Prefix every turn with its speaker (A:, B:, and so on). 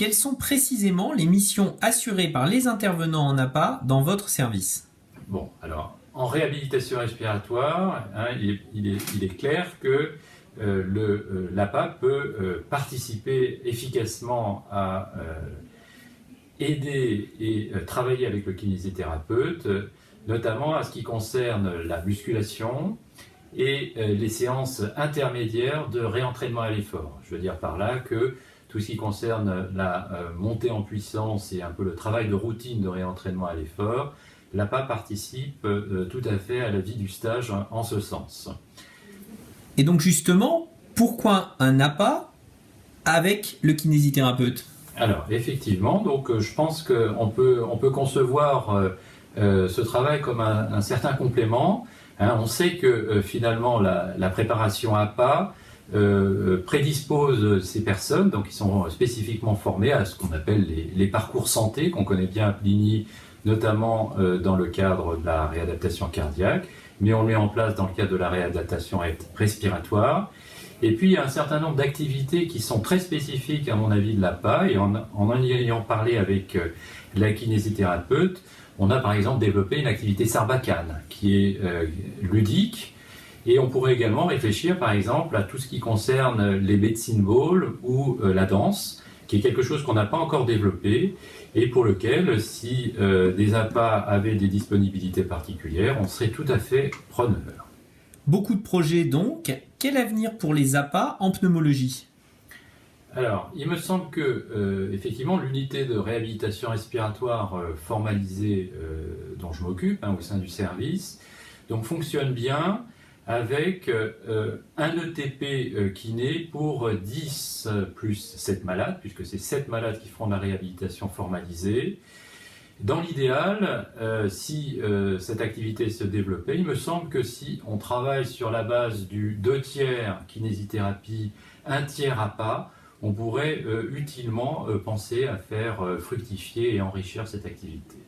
A: quelles sont précisément les missions assurées par les intervenants en APA dans votre service?
B: Bon, alors, en réhabilitation respiratoire, hein, il est clair que l'APA peut participer efficacement à aider et travailler avec le kinésithérapeute, notamment à ce qui concerne la musculation et les séances intermédiaires de réentraînement à l'effort. Je veux dire par là que tout ce qui concerne la montée en puissance et un peu le travail de routine de réentraînement à l'effort, l'APA participe tout à fait à la vie du stage en ce sens.
A: Et donc justement, pourquoi un APA avec le kinésithérapeute?
B: Alors effectivement, donc je pense qu'on peut concevoir ce travail comme un certain complément. Hein, on sait que finalement la préparation APA prédispose ces personnes, donc qui sont spécifiquement formées à ce qu'on appelle les parcours santé, qu'on connaît bien à Pligny, notamment dans le cadre de la réadaptation cardiaque, mais on le met en place dans le cadre de la réadaptation respiratoire. Et puis il y a un certain nombre d'activités qui sont très spécifiques à mon avis de l'APA, et en ayant parlé avec la kinésithérapeute, on a par exemple développé une activité sarbacane qui est ludique, et on pourrait également réfléchir par exemple à tout ce qui concerne les medicine balls ou la danse, qui est quelque chose qu'on n'a pas encore développé et pour lequel, si des APA avaient des disponibilités particulières, on serait tout à fait preneur.
A: Beaucoup de projets donc. Quel avenir pour les APA en pneumologie?
B: Alors, il me semble que, effectivement, l'unité de réhabilitation respiratoire formalisée dont je m'occupe au sein du service, donc fonctionne bien avec un ETP kiné pour 10 plus 7 malades, puisque c'est 7 malades qui feront la réhabilitation formalisée. Dans l'idéal, si cette activité se développait, il me semble que si on travaille sur la base du 2/3 kinésithérapie, 1/3 APA, on pourrait utilement penser à faire fructifier et enrichir cette activité.